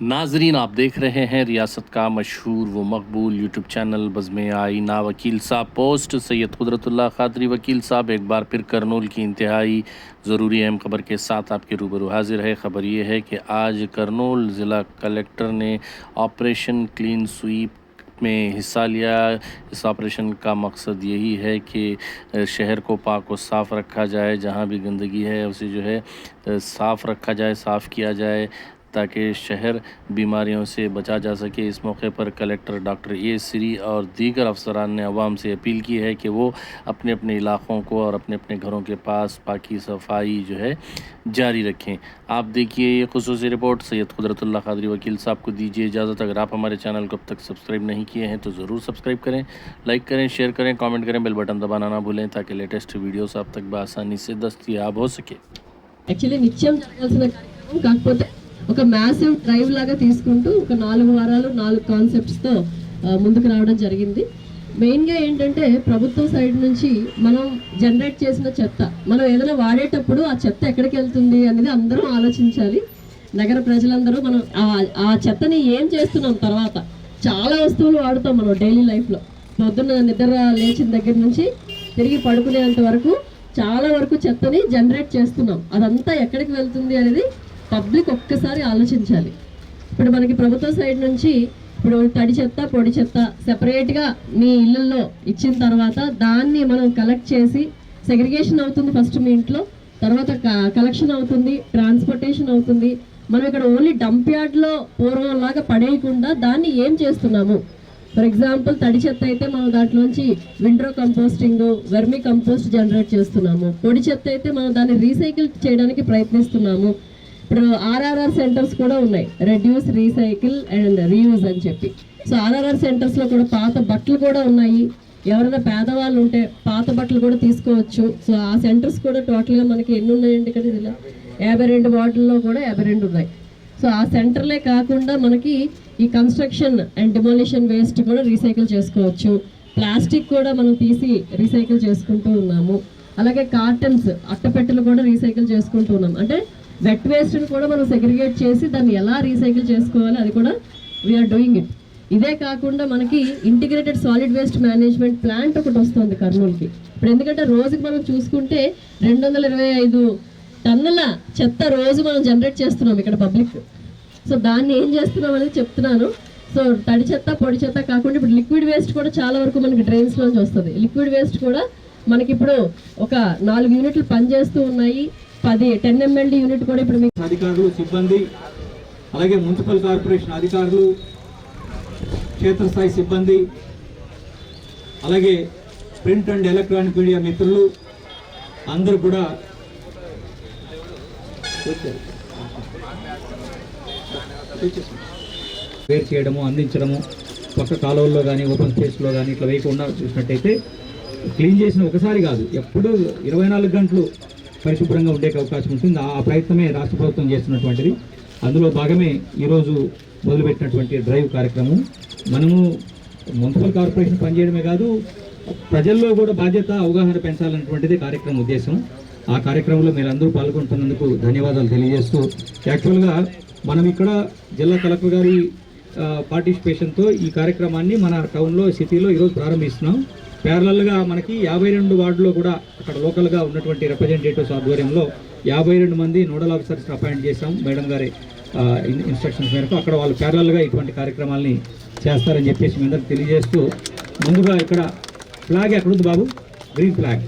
नाजरीन, आप देख रहे हैं रियासत का मशहूर व मकबूल यूट्यूब चैनल बज़्म आईना। वकील साहब पोस्ट सैयद कुदरतुल्लाह क़ादरी वकील साहब एक बार फिर करनूल की इंतहाई ज़रूरी अहम खबर के साथ आपके रूबरू हाजिर है। ख़बर ये है कि आज करनूल ज़िला कलेक्टर ने ऑपरेशन क्लीन स्वीप में हिस्सा लिया। इस ऑपरेशन का मकसद यही है कि शहर को पाक व साफ़ रखा जाए, जहाँ भी गंदगी है उसे जो है साफ़ रखा जाए, साफ़ किया जाए ताकि शहर बीमारियों से बचा जा सके। इस मौके पर कलेक्टर डॉक्टर ए श्री और दीगर अफसरान ने अवाम से अपील की है कि वो अपने अपने इलाक़ों को और अपने अपने घरों के पास पाकी सफाई जो है जारी रखें। आप देखिए ये खुसूसी रिपोर्ट सैयद कुदरतुल्लाह क़ादरी वकील साहब को दीजिए इजाज़त। अगर आप हमारे चैनल को अब तक सब्सक्राइब नहीं किए हैं तो ज़रूर सब्सक्राइब करें, लाइक करें, शेयर करें, कमेंट करें, बेल बटन दबाना ना भूलें ताकि लेटेस्ट वीडियोस आप तक बआसानी से दस्तयाब हो सके। యాక్చువల్లీ నిత్యం జరగాల్సిన కార్యక్రమం కాకపోతే ఒక మ్యాసివ్ డ్రైవ్ లాగా తీసుకుంటూ ఒక 4 వారాలు 4 కాన్సెప్ట్స్తో ముందుకు రావడం జరిగింది. మెయిన్గా ఏంటంటే ప్రభుత్వం సైడ్ నుంచి మనం జనరేట్ చేసిన చెత్త మనం ఏదైనా వాడేటప్పుడు ఆ చెత్త ఎక్కడికి వెళ్తుంది అనేది అందరం ఆలోచించాలి. నగర ప్రజలందరూ మనం ఆ చెత్తని ఏం చేస్తున్నాం, తర్వాత చాలా వస్తువులు వాడుతాం మనం డైలీ లైఫ్లో. పొద్దున్న నిద్ర లేచిన దగ్గర నుంచి తిరిగి పడుకునేంత వరకు చాలా వరకు చెత్తని జనరేట్ చేస్తున్నాం. అదంతా ఎక్కడికి వెళ్తుంది అనేది పబ్లిక్ ఒక్కసారి ఆలోచించాలి. ఇప్పుడు మనకి ప్రభుత్వ సైడ్ నుంచి ఇప్పుడు తడి చెత్త పొడి చెత్త సెపరేట్గా మీ ఇళ్ళల్లో ఇచ్చిన తర్వాత దాన్ని మనం కలెక్ట్ చేసి సెగ్రిగేషన్ అవుతుంది ఫస్ట్ మీ ఇంట్లో, తర్వాత కలెక్షన్ అవుతుంది, ట్రాన్స్పోర్టేషన్ అవుతుంది. మనం ఇక్కడ ఓన్లీ డంప్ యార్డ్లో పూర్వంలాగా పడేయకుండా దాన్ని ఏం చేస్తున్నాము, ఫర్ ఎగ్జాంపుల్ తడి చెత్త అయితే మనం దాంట్లోంచి windrow composting, vermi compost generate చేస్తున్నాము. పొడి చెత్త అయితే మనం దాన్ని రీసైకిల్ చేయడానికి ప్రయత్నిస్తున్నాము. ఇప్పుడు ఆర్ఆర్ఆర్ సెంటర్స్ కూడా ఉన్నాయి, రెడ్యూస్, రీసైకిల్ అండ్ రీయూజ్ అని చెప్పి. సో ఆర్ఆర్ఆర్ సెంటర్స్లో కూడా పాత బట్టలు కూడా ఉన్నాయి. ఎవరైనా పేదవాళ్ళు ఉంటే పాత బట్టలు కూడా తీసుకోవచ్చు. సో ఆ సెంటర్స్ కూడా టోటల్గా మనకి ఎన్ని ఉన్నాయండి ఇక్కడ, ఇలా 52 వార్డుల్లో కూడా 52 ఉన్నాయి. సో ఆ సెంటర్లే కాకుండా మనకి ఈ కన్స్ట్రక్షన్ అండ్ డిమోలిషన్ వేస్ట్ కూడా రీసైకిల్ చేసుకోవచ్చు. ప్లాస్టిక్ కూడా మనం తీసి రీసైకిల్ చేసుకుంటూ ఉన్నాము. అలాగే కార్టన్స్, అట్టపెట్టెలు కూడా రీసైకిల్ చేసుకుంటూ ఉన్నాం. అంటే వెట్ వేస్ట్ని కూడా మనం సెగ్రిగేట్ చేసి దాన్ని ఎలా రీసైకిల్ చేసుకోవాలి అది కూడా వీఆర్ డూయింగ్ ఇట్. ఇదే కాకుండా మనకి integrated solid waste management plant ఒకటి వస్తుంది కర్నూలుకి. ఇప్పుడు ఎందుకంటే రోజుకి మనం చూసుకుంటే 225 టన్నుల చెత్త రోజు మనం జనరేట్ చేస్తున్నాం ఇక్కడ పబ్లిక్. సో దాన్ని ఏం చేస్తున్నాం అనేది చెప్తున్నాను. సో తడి చెత్త పొడి చెత్త కాకుండా ఇప్పుడు లిక్విడ్ వేస్ట్ కూడా చాలా వరకు మనకి డ్రైన్స్లోంచి వస్తుంది. లిక్విడ్ వేస్ట్ కూడా మనకి ఇప్పుడు ఒక 4 యూనిట్లు పనిచేస్తూ ఉన్నాయి. 10 MLD యూనిట్ కూడా ఇప్పుడు మీకు అధికారులు, సిబ్బంది, అలాగే మున్సిపల్ కార్పొరేషన్ అధికారులు, క్షేత్రస్థాయి సిబ్బంది, అలాగే ప్రింట్ అండ్ ఎలక్ట్రానిక్ మీడియా మిత్రులు అందరూ కూడా వేరు చేయడము, అందించడము, పక్క కాలువల్లో కానీ ఓపెన్ స్పేస్లో కానీ ఇట్లా వేయకుండా చూసినట్టయితే క్లీన్ చేసిన ఒకసారి కాదు, ఎప్పుడు 24 గంటలు పరిశుభ్రంగా ఉండే అవకాశం ఉంటుంది. ఆ ప్రయత్నమే రాష్ట్ర ప్రభుత్వం చేస్తున్నటువంటిది. అందులో భాగమే ఈరోజు మొదలుపెట్టినటువంటి డ్రైవ్ కార్యక్రమం. మనము మున్సిపల్ కార్పొరేషన్ పనిచేయడమే కాదు, ప్రజల్లో కూడా బాధ్యత, అవగాహన పెంచాలన్నటువంటిది కార్యక్రమం ఉద్దేశం. ఆ కార్యక్రమంలో మీరందరూ పాల్గొంటున్నందుకు ధన్యవాదాలు తెలియజేస్తూ, యాక్చువల్గా మనం ఇక్కడ జిల్లా కలెక్టర్ గారి పార్టిసిపేషన్తో ఈ కార్యక్రమాన్ని మన టౌన్లో, సిటీలో ఈరోజు ప్రారంభిస్తున్నాం. ప్యారలల్గా మనకి 52 వార్డులో కూడా అక్కడ లోకల్గా ఉన్నటువంటి రిప్రజెంటేటివ్స్ ఆధ్వర్యంలో 52 మంది నోడల్ ఆఫీసర్స్ అపాయింట్ చేశాం మేడం గారి ఇన్స్ట్రక్షన్స్ మేరకు. అక్కడ వాళ్ళు ప్యారలల్గా ఇటువంటి కార్యక్రమాలని చేస్తారని చెప్పేసి మీ అందరికి తెలియజేస్తూ, ముందుగా ఇక్కడ ఫ్లాగ్ ఎక్కడుంది బాబు, గ్రీన్ ఫ్లాగ్.